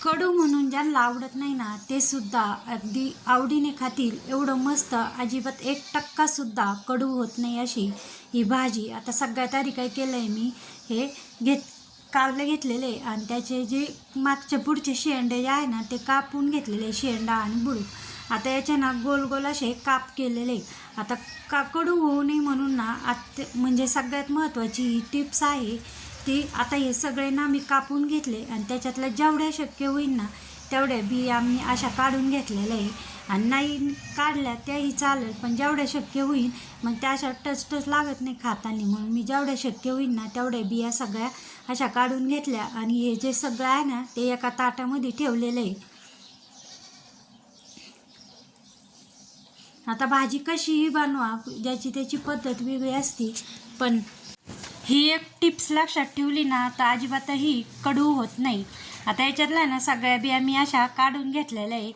कडू म्हणून ज्यांना आवडत नाही ना ते सुद्धा अगदी आवडीने खातील एवढं मस्त, अजिबात 1% सुद्धा कडू होत नाही अशी ही भाजी. आता सगळ्यात आधी काय केलं आहे, मी हे कारले घेतलेले आणि त्याचे जे मागचे पुढचे शेंडे जे आहे ना ते कापून घेतलेले, शेंडा आणि बुडूक. आता याचे ना गोल गोल असे काप केलेले. आता कडू होऊ नये म्हणून ना म्हणजे सगळ्यात महत्त्वाची ही टिप्स आहे ती. आता हे सगळे ना मी कापून घेतले आणि त्याच्यातल्या जेवढ्या शक्य होईल ना तेवढ्या बिया मी अशा काढून घेतलेल्या आहे. आणि नाही काढल्या त्याही चालेल, पण जेवढ्या शक्य होईल मग त्या अशा टचटच लागत नाही खाताना, म्हणून मी जेवढ्या शक्य होईल ना तेवढ्या बिया सगळ्या अशा काढून घेतल्या. आणि हे जे सगळं आहे ना ते एका ताटामध्ये ठेवलेलं आहे. आता भाजी कशीही बनवा, ज्याची त्याची पद्धत वेगळी असते, पण ही एक टिप्स लक्षात ठेवली ना तर अजिबातही कडू होत नाही. आता याच्यातल्या ना सगळ्या बिया मी अशा काढून घेतलेल्या आहे.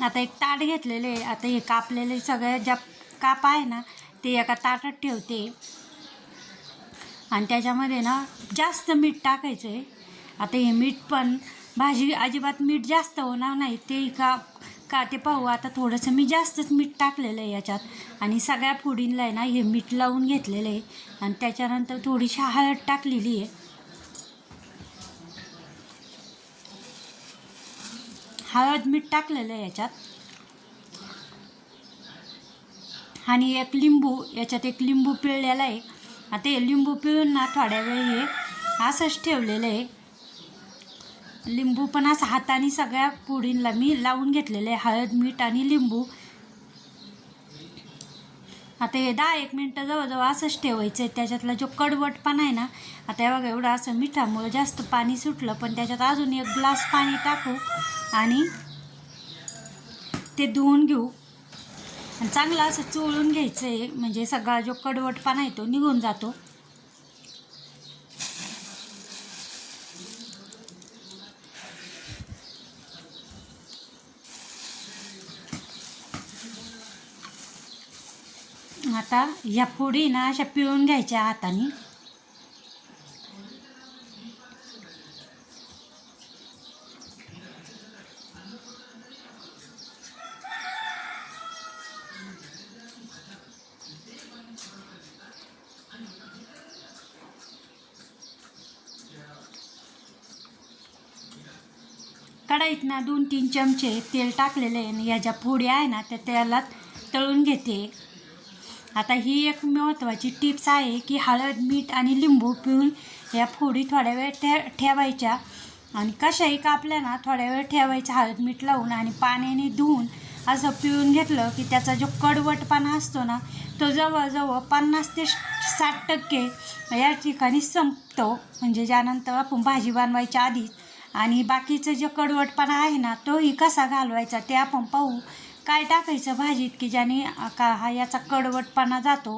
आता एक ताट घेतलेले आहे. आता हे कापलेले सगळ्या ज्या काप आहे ना ते एका ताटात ठेवते आणि त्याच्यामध्ये ना जास्त मीठ टाकायचं आहे. आता हे मीठ पण भाजी अजिबात मीठ जास्त होणार नाही ते का ते पाहू. आता थोडंसं मी जास्तच मीठ टाकलेलं आहे याच्यात आणि सगळ्या फोडींला आहे ना हे मीठ लावून घेतलेलं आहे. आणि त्याच्यानंतर थोडीशी हळद टाकलेली आहे. हळद मीठ टाकलेलं आहे याच्यात. आणि एक लिंबू, याच्यात एक लिंबू पिळलेला आहे. आता हे लिंबू पिळून ना थोड्या वेळ हे असंच ठेवलेलं आहे. लिंबू पण असं हाताने सगळ्या फोडींला मी लावून घेतलेलं आहे, हळद मीठ आणि लिंबू. आता हे 10-1 मिनटं जवळजवळ असंच ठेवायचं आहे. त्याच्यातला जो कडवटपणा आहे ना, आता हे बघा एवढं असं मिठामुळं जास्त पाणी सुटलं, पण त्याच्यात अजून 1 ग्लास पाणी टाकू आणि ते धुवून घेऊ आणि चांगलं असं चोळून घ्यायचं आहे, म्हणजे सगळा जो कडवटपणा आहे तो निघून जातो. आता ह्या फोडी ना अशा पिळून घ्यायच्या हाताने. कढईत ना 2-3 चमचे तेल टाकलेले आहे आणि या ज्या फोडी आहे ना त्या तेलात तळून घेते. आता ही एक महत्त्वाची टिप्स आहे की हळद मीठ आणि लिंबू पिळून या फोडी थोड्या वेळ ठेवायच्या आणि कशाही कापल्या ना थोड्या वेळ ठेवायच्या हळद मीठ लावून आणि पाण्याने धुवून असं पिळून घेतलं की त्याचा जो कडवटपणा असतो ना तो जवळजवळ 50 ते 60% या ठिकाणी संपतो. म्हणजे ज्यानंतर आपण भाजी बनवायच्या आधीच. आणि बाकीचं जे कडवटपणा आहे ना तोही कसा घालवायचा ते आपण पाहू. काय टाकायचं भाजीत की ज्याने हा याचा कडवटपणा जातो.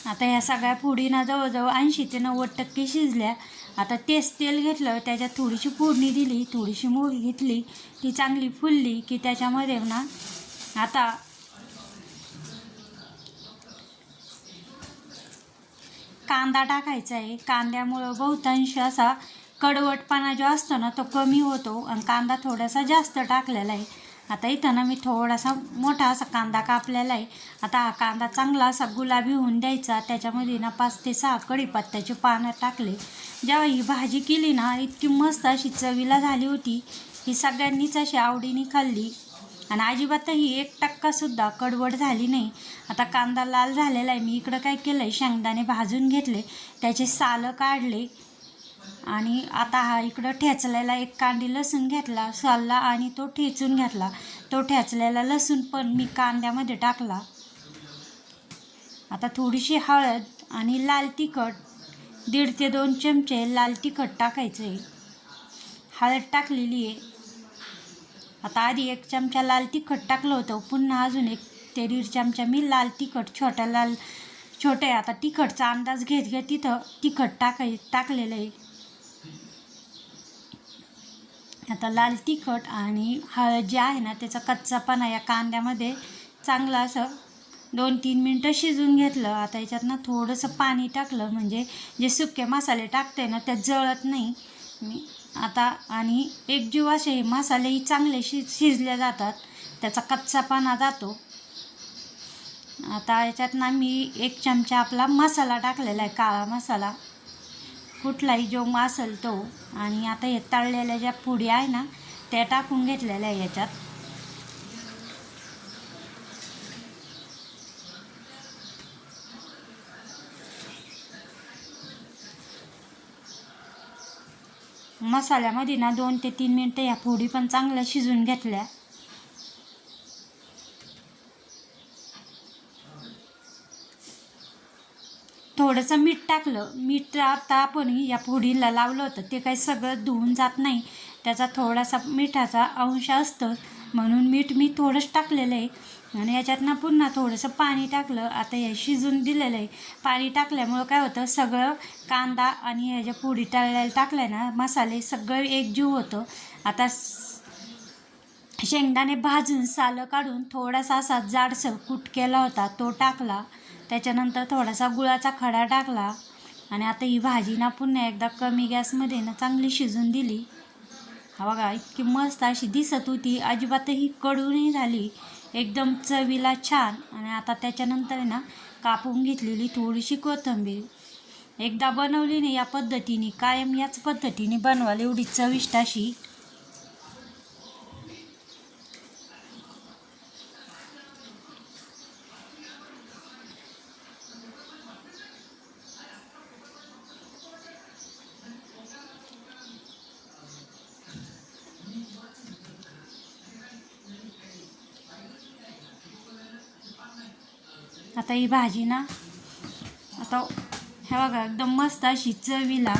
आता ह्या सगळ्या फोडीना जवळजवळ 80 ते 90% शिजल्या. आता तेच तेल घेतलं, त्याच्यात थोडीशी फोडणी दिली, थोडीशी मोहरी घेतली, ती चांगली फुलली की त्याच्यामध्ये ना आता कांदा टाकायचा आहे. कांद्यामुळं बहुतांश असा कडवटपणा जो असतो ना तो कमी होतो आणि कांदा थोडासा जास्त टाकलेला आहे. आता इथं ना मी थोडासा मोठा असा कांदा कापलेला आहे. आता हा कांदा चांगला असा गुलाबी होऊन द्यायचा. त्याच्यामध्ये ना 5 ते 6 कढीपत्त्याचे पानं टाकले. जेव्हा ही भाजी केली ना इतकी मस्त अशी चवीला झाली होती. ही सगळ्यांनीच अशी आवडीने खाल्ली आणि अजिबातही 1% सुद्धा कडवट झाली नाही. आता कांदा लाल झालेला आहे. मी इकडं काय केलं आहे, शेंगदाणे भाजून घेतले, त्याचे सालं काढले आणि आता हा इकडं ठेचलेला 1 कांडी लसूण घेतला, सोलला आणि तो ठेचून घेतला. तो ठेचलेला लसूण पण मी कांद्यामध्ये टाकला. आता थोडीशी हळद आणि लाल तिखट 1.5 ते 2 चमचे लाल तिखट टाकायचं आहे. हळद टाकलेली आहे. आता आधी 1 चमचा लाल तिखट टाकलं होतं, पुन्हा अजून 1 ते 1.5 चमचा मी लाल तिखट छोटे आता तिखटचा अंदाज घेत तिथं तिखट टाकलेलं आहे. आता लाल तिखट आणि हळद जे आहे ना त्याचा कच्चापणा या कांद्यामध्ये चांगला असं 2-3 मिनटं शिजून घेतलं. आता याच्यात ना थोडंसं पाणी टाकलं म्हणजे जे सुके मसाले टाकते ना त्यात जळत नाही मी आता. आणि एकजीव असे हे मसालेही चांगले शिजले जातात, त्याचा कच्चापणा जातो. आता याच्यात ना मी 1 चमचा आपला मसाला टाकलेला आहे, काळा मसाला, कुठलाही जो असेल तो. आणि आता हे तळलेल्या ज्या पुडी आहे ना त्या टाकून घेतलेल्या आहे याच्यात. मसाल्यामध्ये ना 2 ते 3 मिनटं या पुडी पण चांगल्या शिजून घेतल्या. थोडंसं मीठ टाकलं. मीठ आता आपण या फोडीला लावलं होतं ते काही सगळं धुवून जात नाही, त्याचा थोडासा मिठाचा अंश असतं, म्हणून मीठ मी थोडंच टाकलेलं आहे. आणि याच्यात ना पुन्हा थोडंसं पाणी टाकलं. आता हे शिजून दिलेलं आहे. पाणी टाकल्यामुळं काय होतं, सगळं कांदा आणि ह्या ज्या फोडी तळलेल्या टाकल्या ना मसाले सगळं एकजीव होतं. आता शेंगदाणे भाजून सालं काढून थोडासा असा जाडसर कूट केला होता तो टाकला. त्याच्यानंतर थोडासा गुळाचा खडा टाकला. आणि आता ही भाजी ना पुन्हा एकदा कमी गॅसमध्ये ना चांगली शिजून दिली. हा बघा, इतकी मस्त अशी दिसत होती, अजिबातही कडू नाही झाली, एकदम चवीला छान. आणि आता त्याच्यानंतर ना कापून घेतलेली थोडीशी कोथिंबीर. एकदा बनवली नाही या पद्धतीने, कायम याच पद्धतीने बनवाल, एवढी चविष्ट अशी. आता ही भाजी ना आता हे बघा एकदम मस्त अशी चवीला